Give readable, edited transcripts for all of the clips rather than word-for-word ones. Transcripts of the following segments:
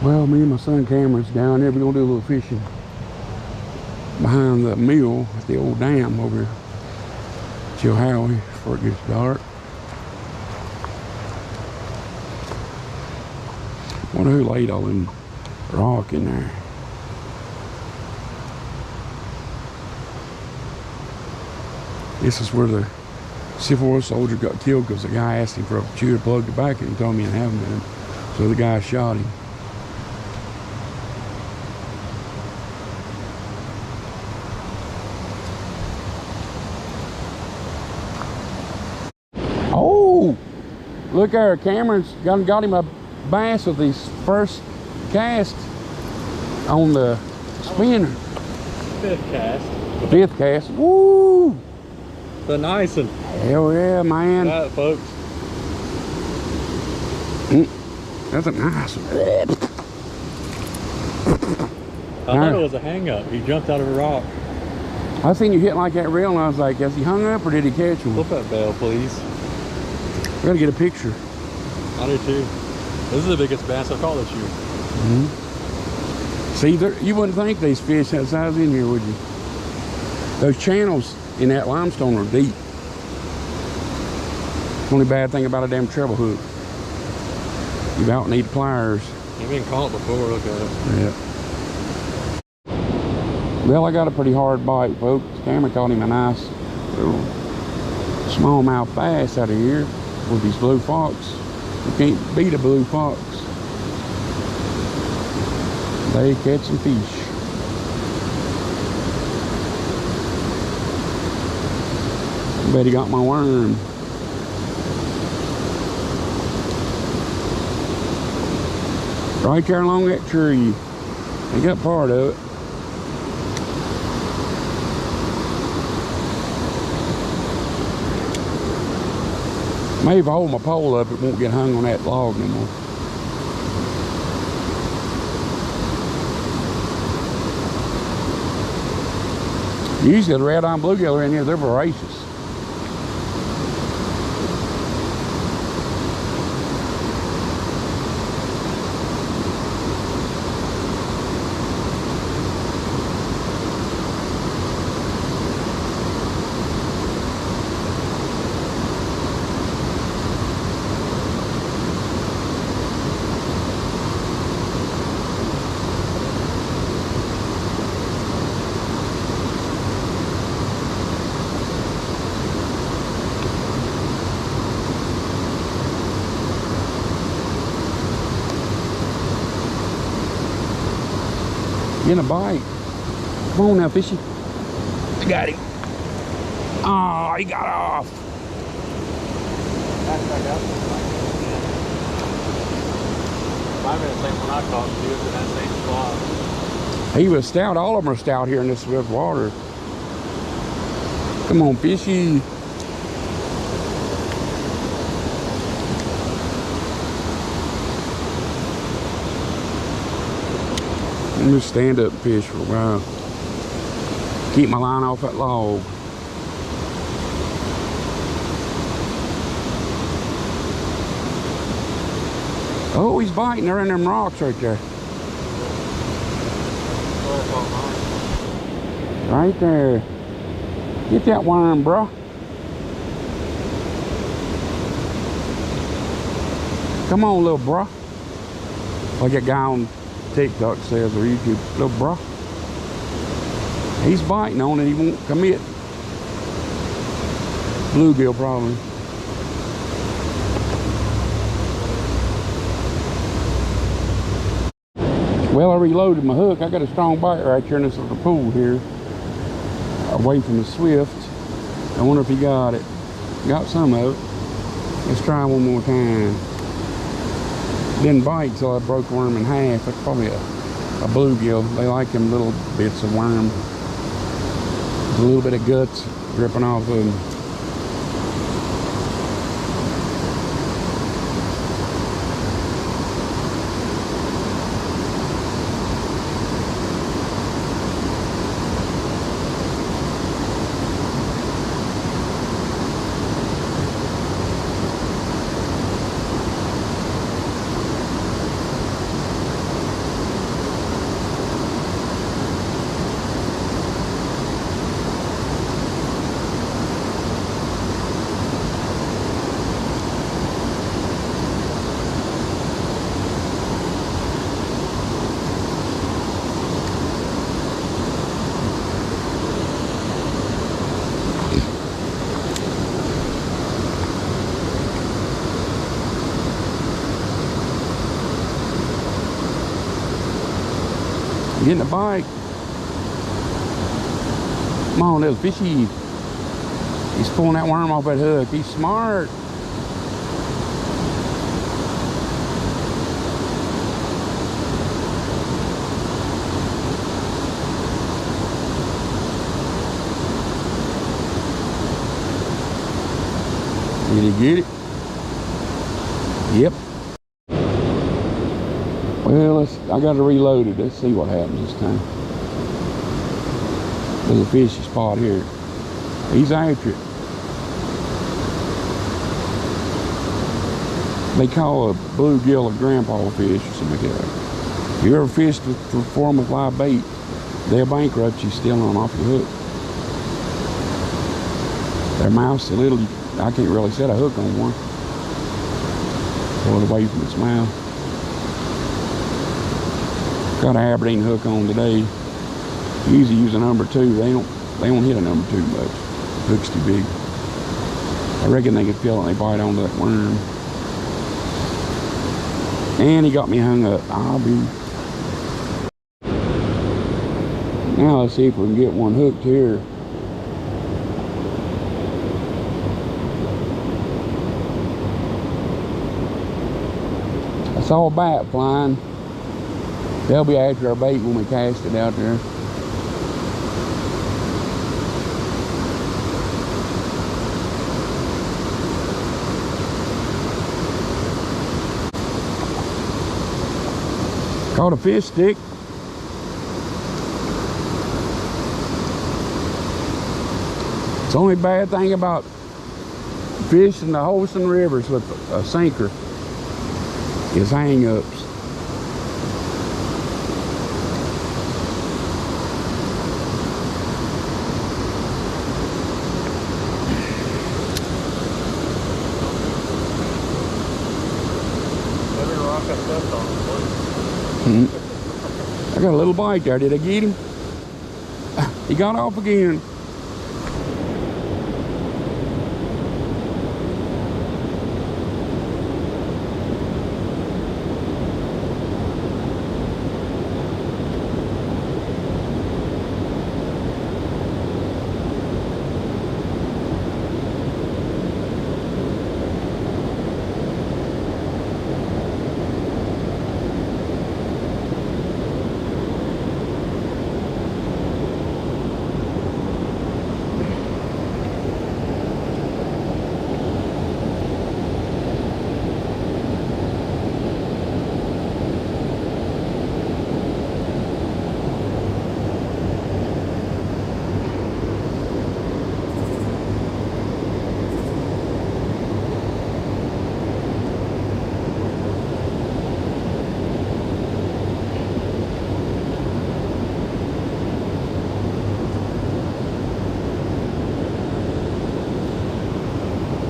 Well, me and my son Cameron's down there. We're gonna do a little fishing behind the mill at the old dam over here, Chilhowie, before it gets dark. Wonder who laid all them rock in there. This is where the Civil War soldier got killed because the guy asked him for a chew to plug tobacco and he told me he didn't have none. So the guy shot him. Oh! Look there, Cameron's got him a bass with his first cast on the spinner. Fifth cast. Fifth cast. Woo! The nice one. Hell yeah, man. That, folks. That's a nice one. I thought it was a hang up. He jumped out of a rock. I seen you hit like that reel and I was like, has he hung up or did he catch one? Flip that bell, please. We gotta get a picture. I do too. This is the biggest bass I've caught this year. See, you wouldn't think these fish that size in here, would you? Those channels in that limestone are deep. Only bad thing about a damn treble hook, you about need pliers. You've been caught before, look at it. Yeah. Well, I got a pretty hard bite, folks. Cameron caught him a nice little smallmouth bass out of here with these blue fox. You can't beat a blue fox. They catch some fish. I bet he got my worm. Right there along that tree. I got part of it. Maybe if I hold my pole up, it won't get hung on that log no more. Usually the red-eye bluegill are in here, they're voracious. Getting a bite. Come on now, fishy. I got him. Oh, he got off. Back up. Might have been the same one I caught. He was in that same spot. He was stout. All of them are stout here in this water. Come on, fishy. Let me stand up and fish for a while. Keep my line off that log. Oh, he's biting. They're in them rocks right there. Right there. Get that worm, bro. Come on, little bro. Like that guy on TikTok says, or YouTube, little bro. He's biting on it, he won't commit. Bluegill probably. Well, I reloaded my hook. I got a strong bite right here in this little pool here, away from the Swift. I wonder if he got it. Got some of it. Let's try one more time. Didn't bite till I broke the worm in half. That's probably a bluegill. They like them little bits of worm. There's a little bit of guts dripping off of them. Getting a bite. Come on, little fishy. He's pulling that worm off that hook. He's smart. Did he get it? Yep. Well, I got to reload it. Let's see what happens this time. Little fishy spot here. He's after it. They call a bluegill a grandpa fish or something like that. If you ever fished for them with live bait, they'll bankrupt you stealing them off your hook. Their mouth's a little, I can't really set a hook on one. Pull it away from its mouth. Got an Aberdeen hook on today. Usually use a number 2. They don't hit a number 2 much. Hook's too big. I reckon they can feel it and they bite onto that worm. And he got me hung up. I'll be. Now let's see if we can get one hooked here. I saw a bat flying. They'll be after our bait when we cast it out there. Caught a fish stick. It's the only bad thing about fishing the Holston rivers with a sinker is hang-ups. Every rock I stepped on is I got a little bite there. Did I get him? He got off again.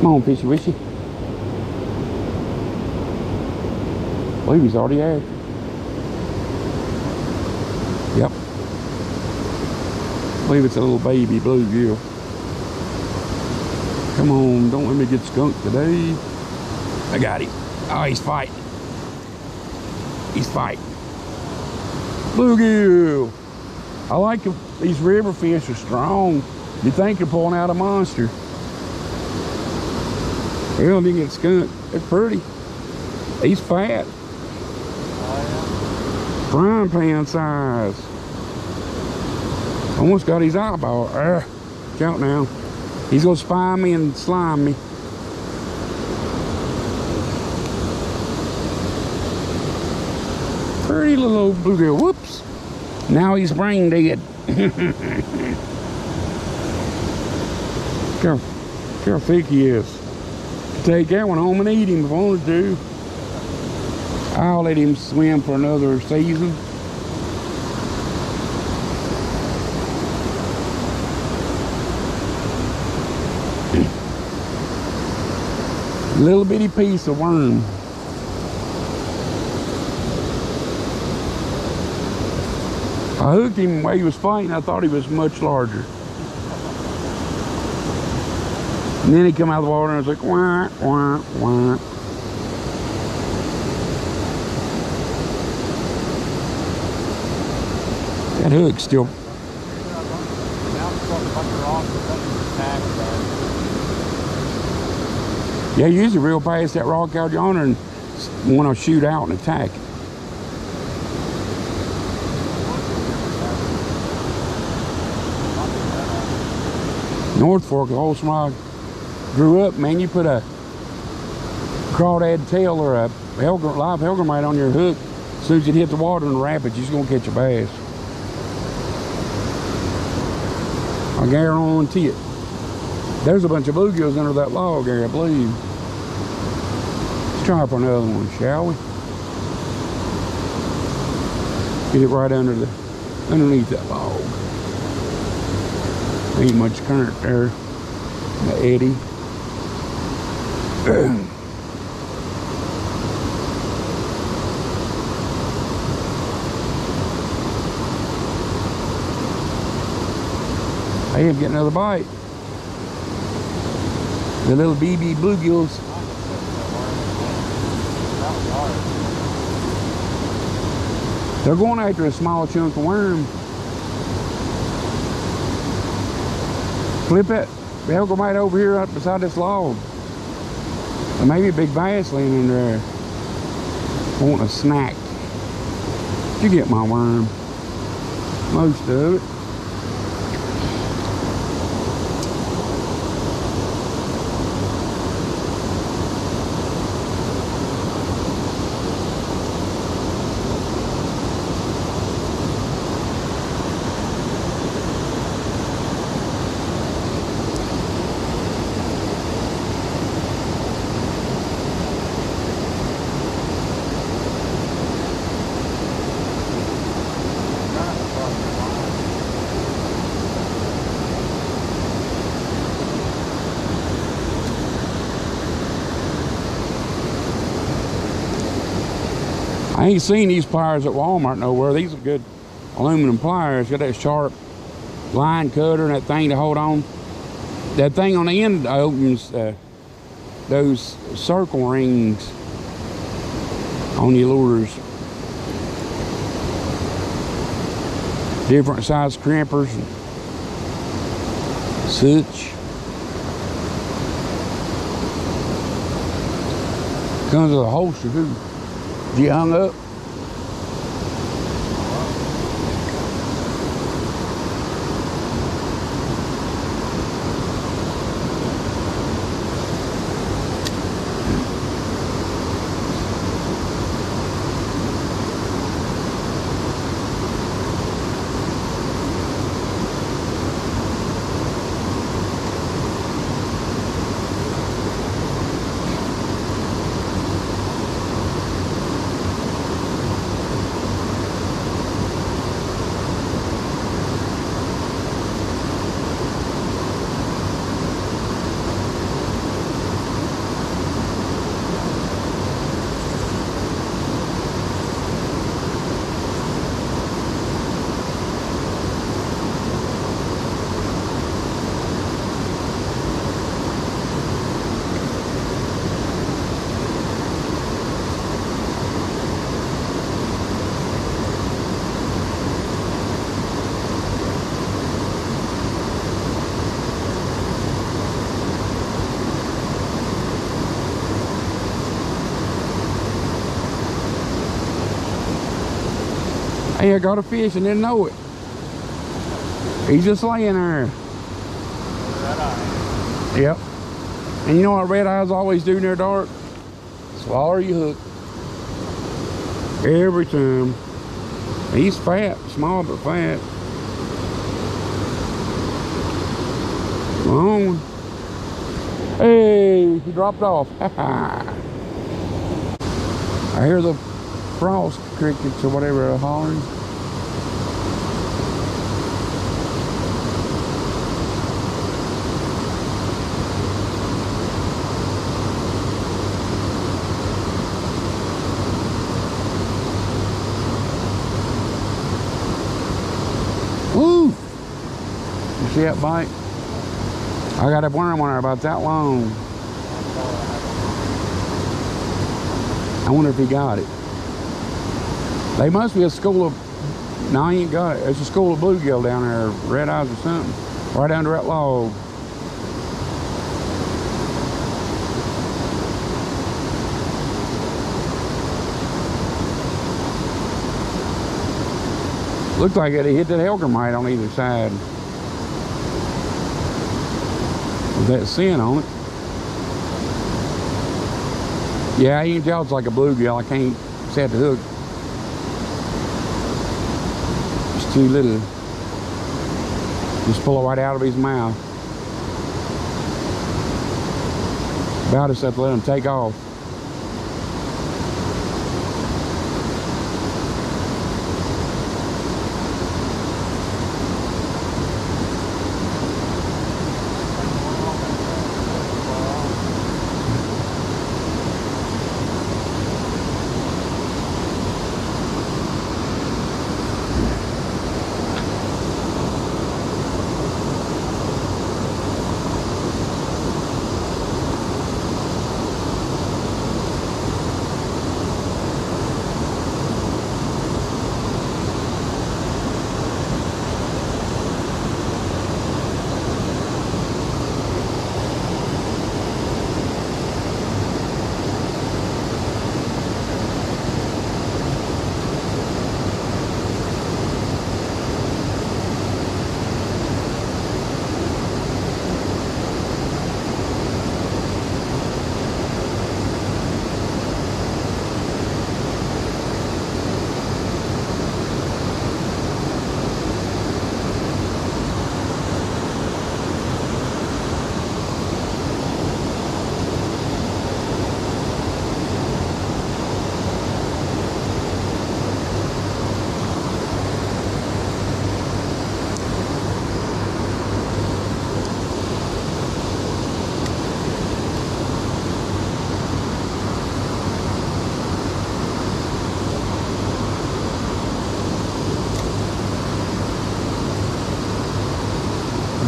Come on, fishy wishy. I believe he's already out. Yep. I believe it's a little baby bluegill. Come on, don't let me get skunked today. I got him. Oh, he's fighting. He's fighting. Bluegill. I like them. These river fish are strong. You think you're pulling out a monster. Well, didn't get skunked. They're pretty. He's fat. Frying pan size. Almost got his eyeball. Watch out now. He's gonna spy me and slime me. Pretty little old bluegill. Whoops. Now he's brain dead. Look how thick he is. Take that one home and eat him if I wanted to. I'll let him swim for another season. Little bitty piece of worm. I hooked him while he was fighting. I thought he was much larger. And then he come out of the water and I was like, wah, wah, wah. That hook's still. Now it's got a bunch of rocks and things Yeah, usually reel past that rock out yonder and want to shoot out and attack it. North Fork, the whole smog grew up, man. You put a crawdad tail or a live hellgrammite on your hook, as soon as it hit the water in the rapids, you're just gonna catch a bass. I guarantee it. There's a bunch of bluegills under that log area, I believe. Let's try for another one, shall we? Get it right underneath that log. Ain't much current there. The eddy. Hey, I'm getting another bite. The little BB bluegills. They're going after a small chunk of worm. Flip that hellgrammite over here up beside this log. There may be a big bass laying in there. Wanting a snack. You get my worm. Most of it. I ain't seen these pliers at Walmart nowhere. These are good aluminum pliers. Got that sharp line cutter and that thing to hold on. That thing on the end opens those circle rings on your lures. Different size crimpers and such. Comes with a holster too. You hung up? Hey, I got a fish and didn't know it. He's just laying there. Red eye. Yep. And you know what red eyes always do in their dark? Swallow your hook. Every time. He's fat, small but fat. Come on. Hey, he dropped off. I hear the frost crickets or whatever are hollering. Woo! You see that bite? I got a worm on there about that long. I wonder if he got it. They must be a school of No, I ain't got it. There's a school of bluegill down there, red eyes or something, right under that log. Looked like it hit that hellgrammite on either side. With that sin on it. Yeah, you can tell it's like a bluegill. I can't set the hook. It's too little. Just pull it right out of his mouth. About to let him take off.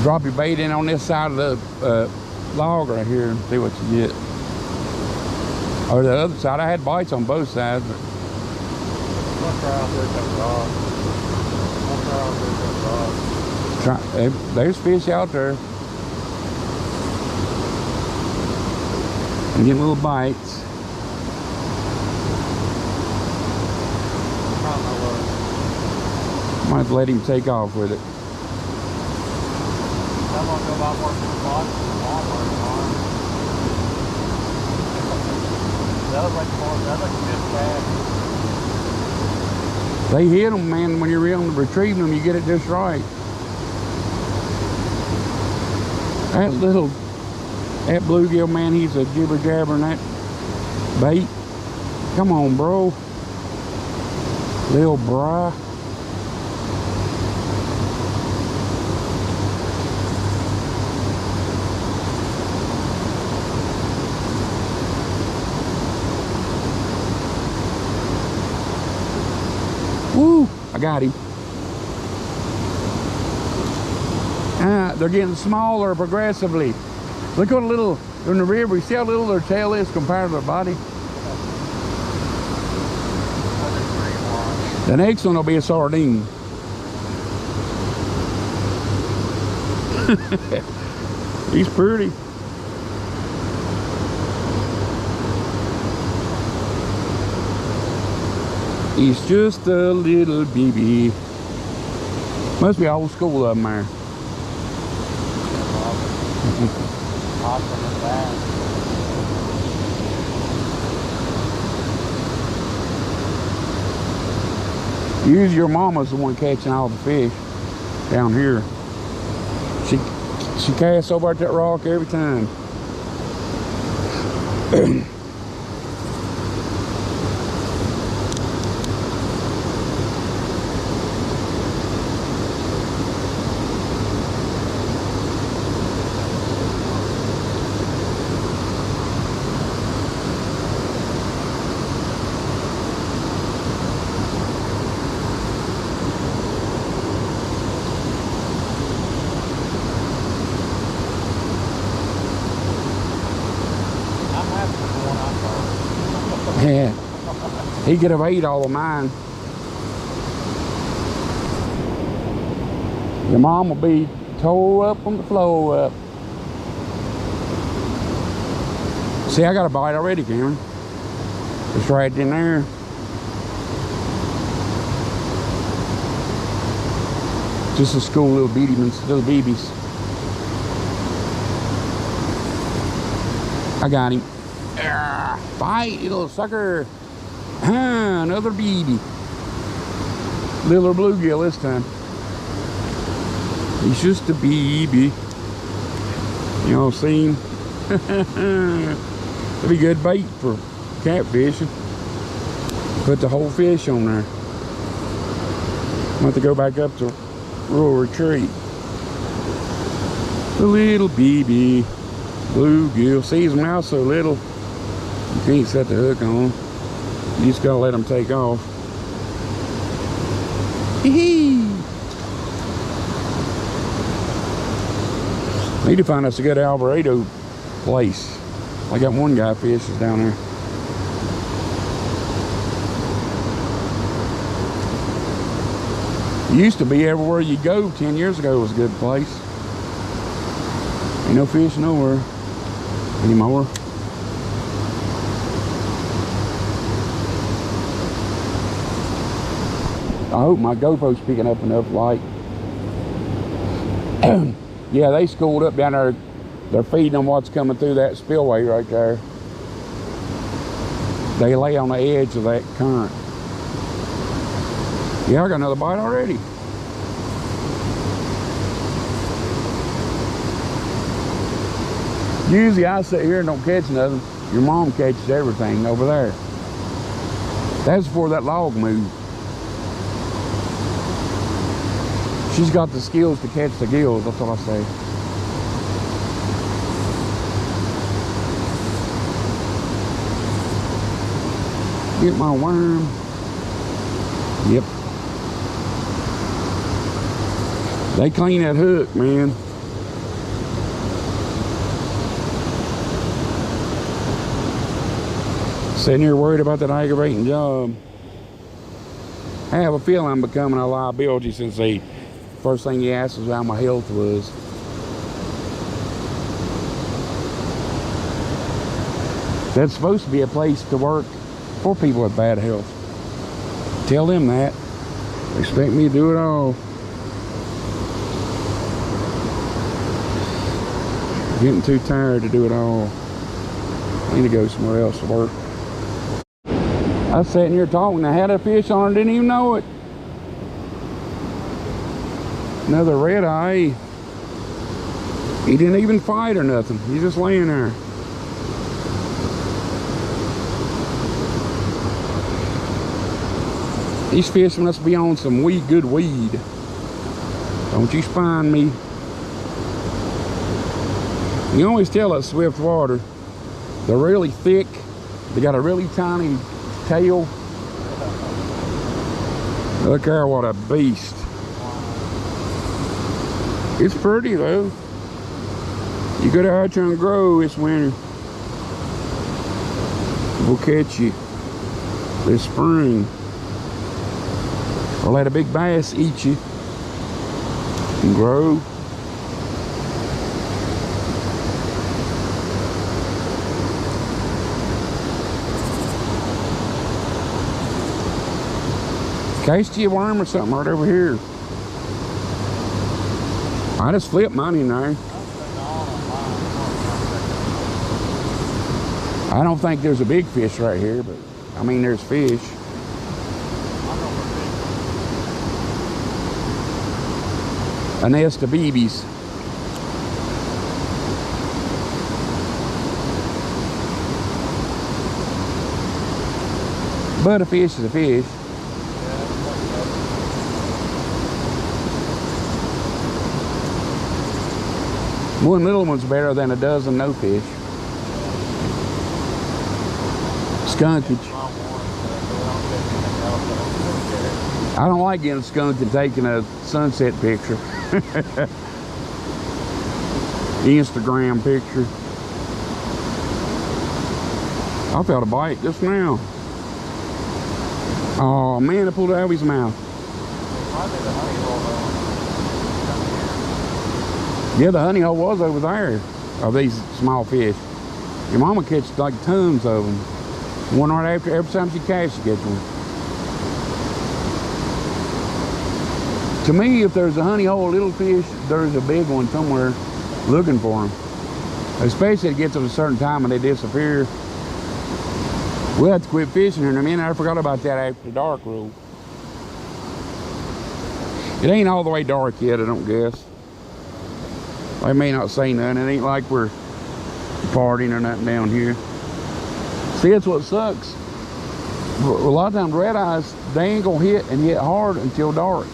Drop your bait in on this side of the log right here and see what you get. Or the other side. I had bites on both sides. But there's fish out there. I'm getting little bites. Might have to let him take off with it. They hit them, man. When you're retrieving them, you get it just right. That bluegill, man, he's a jibber jabbering that bait. Come on, bro. Little bra. Woo! I got him. They're getting smaller progressively. Look what a little in the river. You see how little their tail is compared to their body? The next one will be a sardine. He's pretty. He's just a little baby. Must be old school of them there. Usually your mama's the one catching all the fish down here. She casts over at that rock every time. Yeah, he could have ate all of mine. Your mom will be tore up on the floor up. See, I got a bite already, Cameron. It's right in there. Just a school little little babies. I got him. Bite, you little sucker. Another baby. Little bluegill this time. He's just a baby. Y'all seen? It'd be good bait for catfishing. Put the whole fish on there. I'm going to go back up to rural retreat. The little baby bluegill. See his mouth so little, you can't set the hook on. You just gotta let them take off. Hee-hee. Need to find us a good Alvarado place. I got one guy fishes down there. Used to be everywhere you go 10 years ago was a good place. Ain't no fish nowhere anymore. I hope my GoPro's picking up enough light. Yeah, they schooled up down there. They're feeding on what's coming through that spillway right there. They lay on the edge of that current. Yeah, I got another bite already. Usually I sit here and don't catch nothing. Your mom catches everything over there. That's before that log moved. She's got the skills to catch the gills, that's what I say. Get my worm. Yep. They clean that hook, man. Sitting here worried about that aggravating job. I have a feeling I'm becoming a liability since the first thing he asked was how my health was. That's supposed to be a place to work for people with bad health. Tell them that. They expect me to do it all. Getting too tired to do it all. I need to go somewhere else to work. I was sitting here talking, I had a fish on, didn't even know it. Another red eye. He didn't even fight or nothing. He's just laying there. These fish must be on some good weed. Don't you spine me. You can always tell at swift water. They're really thick. They got a really tiny tail. Look there, what a beast. It's pretty though. You go out there and grow this winter. We'll catch you this spring. Or let a big bass eat you and grow. Cased you a worm or something right over here. I just flipped mine in there. I don't think there's a big fish right here, but I mean there's fish. A nest of BBs. But a fish is a fish. One little one's better than a dozen no fish. Skunkage. I don't like getting skunked and taking a sunset picture. Instagram picture. I felt a bite just now. Oh man, I pulled it out of his mouth. Yeah, the honey hole was over there of these small fish. Your mama catches like tons of them. One right after every time she casts, she gets one. To me, if there's a honey hole of little fish, there's a big one somewhere looking for them. Especially if it gets to a certain time and they disappear. We'll have to quit fishing here in a minute. I forgot about that after dark rule. It ain't all the way dark yet, I don't guess. They may not say nothing. It ain't like we're partying or nothing down here. See, that's what sucks. A lot of times red eyes, they ain't gonna hit and hit hard until dark.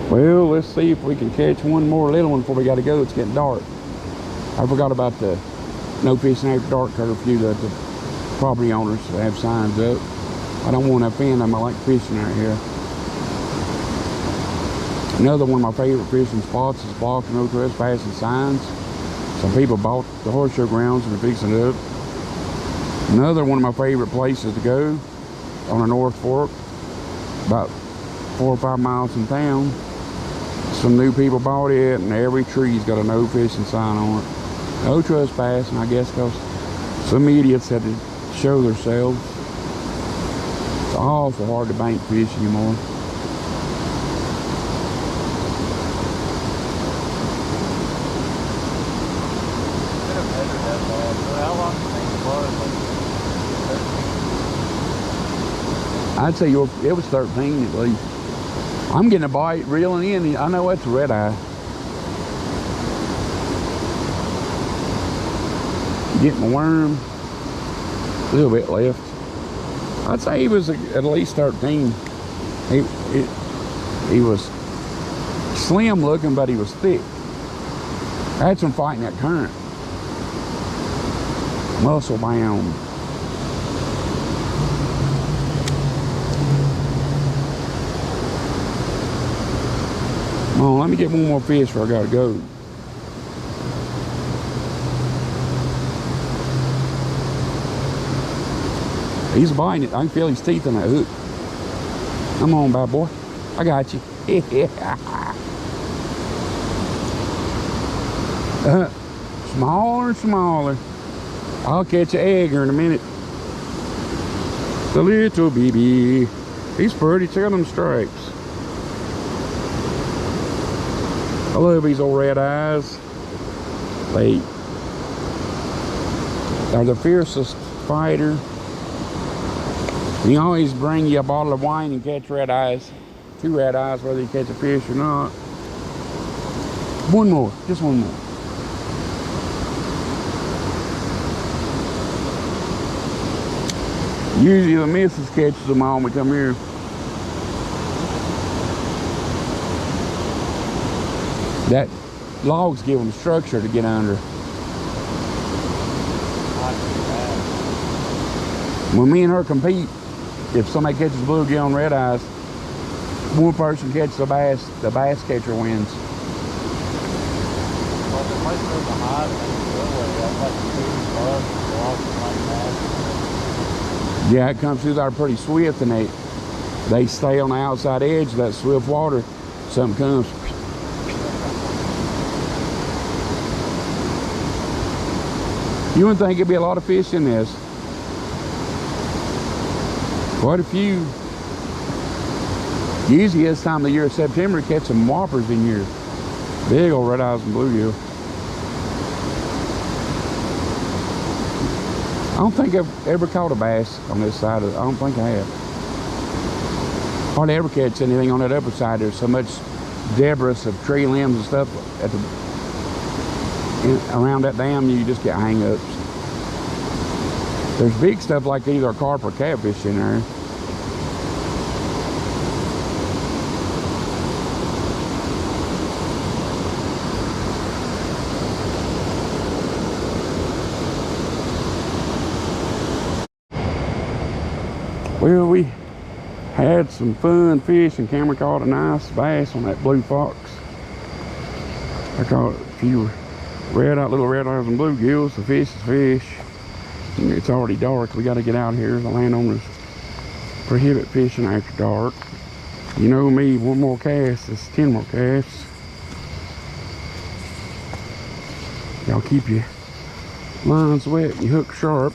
Well, let's see if we can catch one more little one before we gotta go. It's getting dark. I forgot about the no fishing after dark curfew that the property owners have signs up. I don't want to offend them. I like fishing right here. Another one of my favorite fishing spots is blocking no trespassing signs. Some people bought the horseshoe grounds and they're fixing it up. Another one of my favorite places to go on the North Fork, about 4 or 5 miles from town. Some new people bought it, and every tree's got a no fishing sign on it. No trespassing, I guess, because some idiots had to show themselves. It's awful hard to bank fish anymore. I'd say it was 13 at least. I'm getting a bite, reeling in. I know that's a red eye. Getting a worm. A little bit left. I'd say he was at least 13. He was slim looking, but he was thick. I had some fighting that current. Muscle bound. Come on, let me get one more fish before I gotta go. He's biting it. I can feel his teeth on that hook. Come on, bad boy. I got you. Smaller and smaller. I'll catch an egg here in a minute. The little baby. He's pretty. Check out them stripes. I love these old red eyes. They are the fiercest fighter. You always bring you a bottle of wine and catch red eyes. 2 red eyes, whether you catch a fish or not. One more, just one more. Usually the missus catches them all when we come here. That logs give them structure to get under. When me and her compete, if somebody catches bluegill on red eyes, one person catches the bass catcher wins. Yeah, it comes through there pretty swift, and they stay on the outside edge of that swift water. Something comes. You wouldn't think it'd be a lot of fish in this. Quite a few. Usually this time of the year, September, catch some whoppers in here. Big old red eyes and bluegill. I don't think I've ever caught a bass on this side of it. I don't think I have. Hardly ever catch anything on that upper side. There's so much debris of tree limbs and stuff at around that dam, you just get hang-ups. There's big stuff like either carp or catfish in there. Well, we had some fun fishing. Cameron caught a nice bass on that blue fox. I caught a few little red eyes and bluegills. The fish is fish. It's already dark. We got to get out of here. The landowners prohibit fishing after dark. You know me, one more cast is 10 more casts. Y'all keep your lines wet and your hook sharp.